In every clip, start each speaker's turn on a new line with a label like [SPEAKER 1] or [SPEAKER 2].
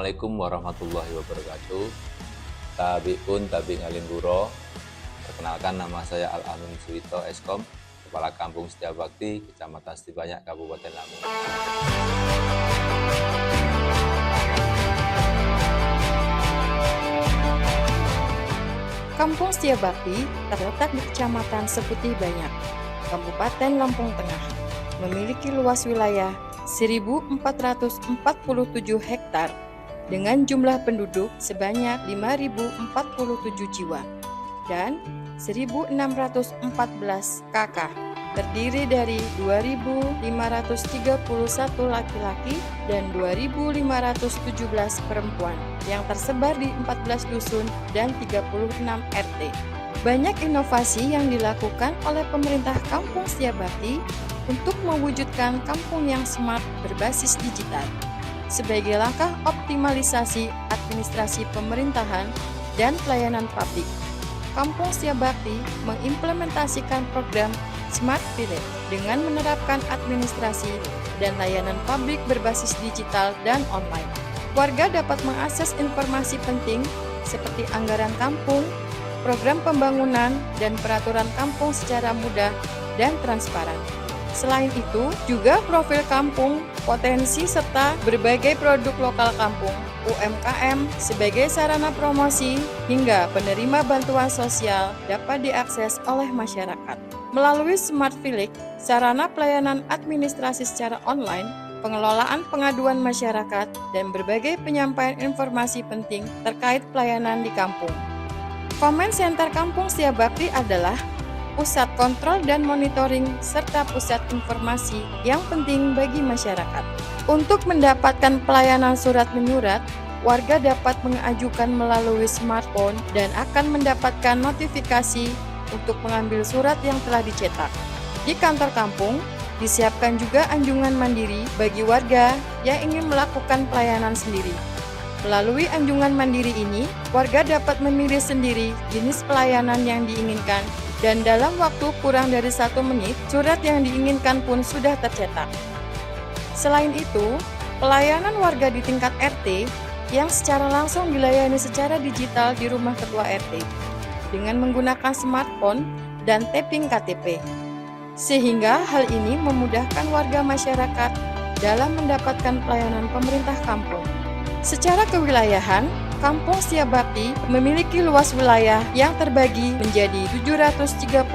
[SPEAKER 1] Assalamualaikum warahmatullahi wabarakatuh. Tabiun tabi ngalimburo. Perkenalkan, nama saya Al-Amin Suwito Eskom, Kepala Kampung Setiabakti, Kecamatan Setibanyak, Kabupaten Lampung.
[SPEAKER 2] Kampung Setiabakti terletak di Kecamatan Seputih Banyak, Kabupaten Lampung Tengah, memiliki luas wilayah 1.447 hektar dengan jumlah penduduk sebanyak 5.047 jiwa dan 1.614 KK, terdiri dari 2.531 laki-laki dan 2.517 perempuan yang tersebar di 14 dusun dan 36 RT. Banyak inovasi yang dilakukan oleh pemerintah Kampung Setiabakti untuk mewujudkan kampung yang smart berbasis digital. Sebagai langkah optimalisasi administrasi pemerintahan dan pelayanan publik, Kampung Setiabakti mengimplementasikan program Smart Village dengan menerapkan administrasi dan layanan publik berbasis digital dan online. Warga dapat mengakses informasi penting seperti anggaran kampung, program pembangunan, dan peraturan kampung secara mudah dan transparan. Selain itu, juga profil kampung, potensi, serta berbagai produk lokal kampung, UMKM, sebagai sarana promosi hingga penerima bantuan sosial dapat diakses oleh masyarakat. Melalui Smart Village, sarana pelayanan administrasi secara online, pengelolaan pengaduan masyarakat, dan berbagai penyampaian informasi penting terkait pelayanan di kampung. Comment Center Kampung Setiabakti adalah pusat kontrol dan monitoring serta pusat informasi yang penting bagi masyarakat. Untuk mendapatkan pelayanan surat menyurat, warga dapat mengajukan melalui smartphone dan akan mendapatkan notifikasi untuk mengambil surat yang telah dicetak. Di kantor kampung, disiapkan juga anjungan mandiri bagi warga yang ingin melakukan pelayanan sendiri. Melalui anjungan mandiri ini, warga dapat memilih sendiri jenis pelayanan yang diinginkan dan dalam waktu kurang dari 1 menit, surat yang diinginkan pun sudah tercetak. Selain itu, pelayanan warga di tingkat RT yang secara langsung dilayani secara digital di rumah ketua RT dengan menggunakan smartphone dan tapping KTP. Sehingga hal ini memudahkan warga masyarakat dalam mendapatkan pelayanan pemerintah kampung. Secara kewilayahan, Kampung Setiabakti memiliki luas wilayah yang terbagi menjadi 736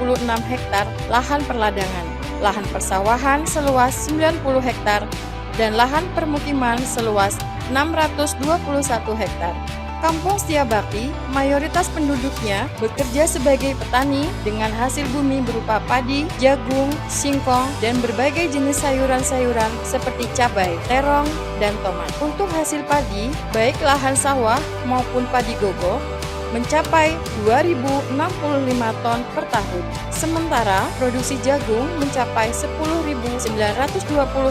[SPEAKER 2] hektar lahan perladangan, lahan persawahan seluas 90 hektar, dan lahan permukiman seluas 621 hektar. Kampung Setiabakti, mayoritas penduduknya bekerja sebagai petani dengan hasil bumi berupa padi, jagung, singkong, dan berbagai jenis sayuran-sayuran seperti cabai, terong, dan tomat. Untuk hasil padi, baik lahan sawah maupun padi gogo, mencapai 2.065 ton per tahun. Sementara produksi jagung mencapai 10.920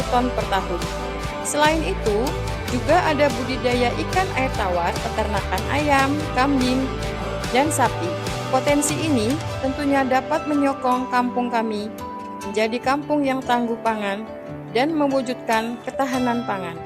[SPEAKER 2] ton per tahun. Selain itu, juga ada budidaya ikan air tawar, peternakan ayam, kambing, dan sapi. Potensi ini tentunya dapat menyokong kampung kami menjadi kampung yang tangguh pangan dan mewujudkan ketahanan pangan.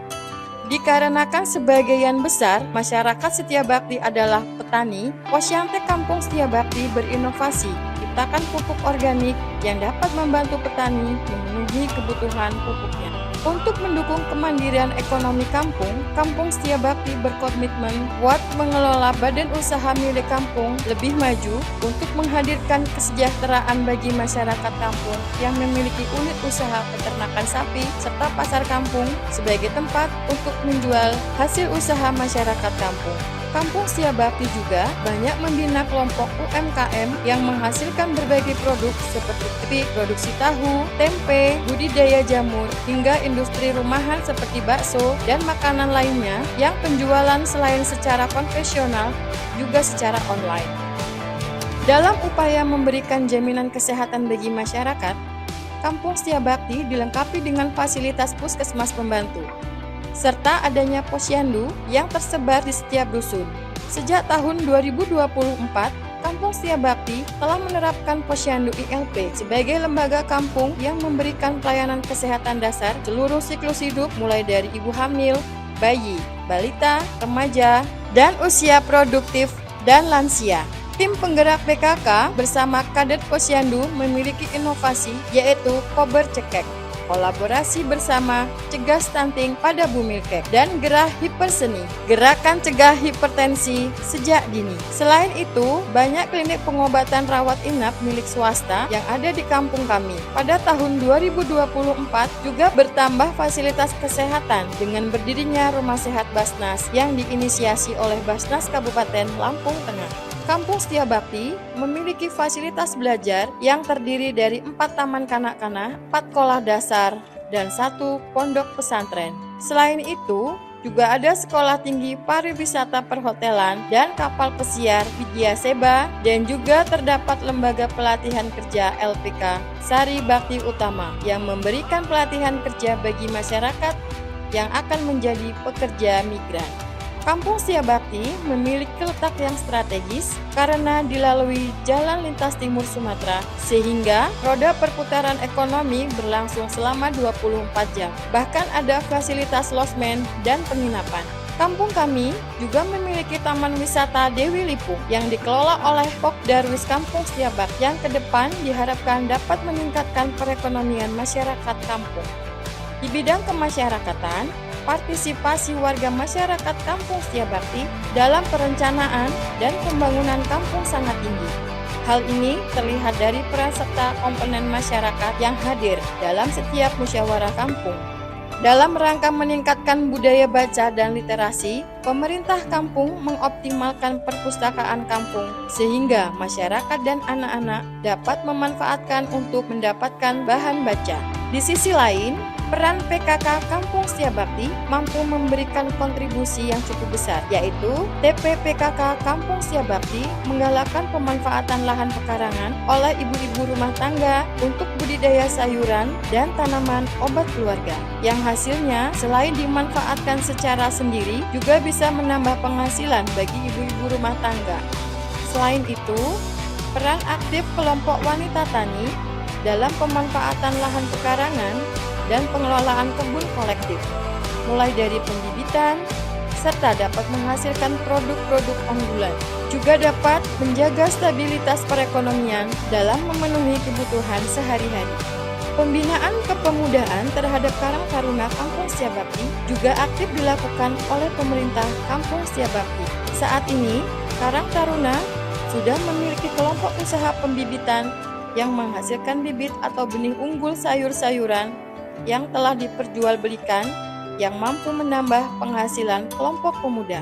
[SPEAKER 2] Dikarenakan sebagian besar masyarakat Setiabakti adalah petani, Posyandu Kampung Setiabakti berinovasi menciptakan pupuk organik yang dapat membantu petani memenuhi kebutuhan pupuknya. Untuk mendukung kemandirian ekonomi kampung, Kampung Setiabakti berkomitmen kuat mengelola badan usaha milik kampung lebih maju untuk menghadirkan kesejahteraan bagi masyarakat kampung yang memiliki unit usaha peternakan sapi serta pasar kampung sebagai tempat untuk menjual hasil usaha masyarakat kampung. Kampung Setiabakti juga banyak membina kelompok UMKM yang menghasilkan berbagai produk seperti produksi tahu, tempe, budidaya jamur, hingga industri rumahan seperti bakso dan makanan lainnya yang penjualan selain secara konvensional juga secara online. Dalam upaya memberikan jaminan kesehatan bagi masyarakat, Kampung Setiabakti dilengkapi dengan fasilitas puskesmas pembantu, serta adanya posyandu yang tersebar di setiap dusun. Sejak tahun 2024, Kampung Setiabakti telah menerapkan posyandu ILP sebagai lembaga kampung yang memberikan pelayanan kesehatan dasar seluruh siklus hidup mulai dari ibu hamil, bayi, balita, remaja, dan usia produktif dan lansia. Tim penggerak PKK bersama Kadet Posyandu memiliki inovasi yaitu Kober Cekek, kolaborasi bersama Cegah Stunting pada Bumilkek, dan Gerah Hiperseni, gerakan cegah hipertensi sejak dini. Selain itu, banyak klinik pengobatan rawat inap milik swasta yang ada di kampung kami. Pada tahun 2024 juga bertambah fasilitas kesehatan dengan berdirinya Rumah Sehat Basnas yang diinisiasi oleh Basnas Kabupaten Lampung Tengah. Kampung Setia Bakti memiliki fasilitas belajar yang terdiri dari 4 taman kanak-kanak, 4 sekolah dasar, dan 1 pondok pesantren. Selain itu, juga ada sekolah tinggi pariwisata perhotelan dan kapal pesiar Widya Seba, dan juga terdapat lembaga pelatihan kerja LPK Sari Bakti Utama yang memberikan pelatihan kerja bagi masyarakat yang akan menjadi pekerja migran. Kampung Setia Bakti memiliki letak yang strategis karena dilalui jalan lintas timur Sumatera, sehingga roda perputaran ekonomi berlangsung selama 24 jam. Bahkan ada fasilitas losmen dan penginapan. Kampung kami juga memiliki Taman Wisata Dewi Lipung yang dikelola oleh Pokdarwis Kampung Setia Bakti yang ke depan diharapkan dapat meningkatkan perekonomian masyarakat kampung. Di bidang kemasyarakatan, partisipasi warga masyarakat Kampung Setia Bakti dalam perencanaan dan pembangunan kampung sangat tinggi. Hal ini terlihat dari peran serta komponen masyarakat yang hadir dalam setiap musyawarah kampung. Dalam rangka meningkatkan budaya baca dan literasi, pemerintah kampung mengoptimalkan perpustakaan kampung sehingga masyarakat dan anak-anak dapat memanfaatkan untuk mendapatkan bahan baca. Di sisi lain, peran PKK Kampung Setia Bakti mampu memberikan kontribusi yang cukup besar, yaitu TPPKK Kampung Setia Bakti menggalakkan pemanfaatan lahan pekarangan oleh ibu-ibu rumah tangga untuk budidaya sayuran dan tanaman obat keluarga, yang hasilnya selain dimanfaatkan secara sendiri juga bisa menambah penghasilan bagi ibu-ibu rumah tangga. Selain itu, peran aktif kelompok wanita tani dalam pemanfaatan lahan pekarangan dan pengelolaan kebun kolektif, mulai dari pembibitan, serta dapat menghasilkan produk-produk unggulan. Juga dapat menjaga stabilitas perekonomian dalam memenuhi kebutuhan sehari-hari. Pembinaan kepemudaan terhadap Karang Taruna Kampung Setia Bakti juga aktif dilakukan oleh pemerintah Kampung Setia Bakti. Saat ini, Karang Taruna sudah memiliki kelompok usaha pembibitan yang menghasilkan bibit atau benih unggul sayur-sayuran yang telah diperjualbelikan yang mampu menambah penghasilan kelompok pemuda.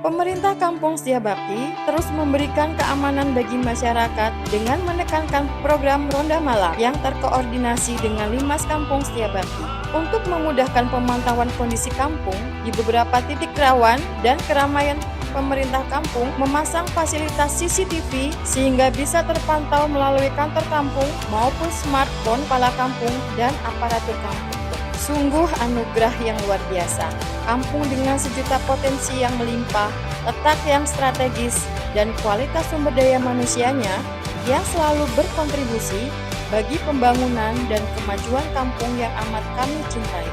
[SPEAKER 2] Pemerintah Kampung Setia Bakti terus memberikan keamanan bagi masyarakat dengan menekankan program Ronda Malam yang terkoordinasi dengan Limas Kampung Setia Bakti untuk memudahkan pemantauan kondisi kampung di beberapa titik rawan dan keramaian. Pemerintah kampung memasang fasilitas CCTV sehingga bisa terpantau melalui kantor kampung maupun smartphone kepala kampung dan aparatur kampung. Sungguh anugerah yang luar biasa. Kampung dengan sejuta potensi yang melimpah, letak yang strategis, dan kualitas sumber daya manusianya yang selalu berkontribusi bagi pembangunan dan kemajuan kampung yang amat kami cintai.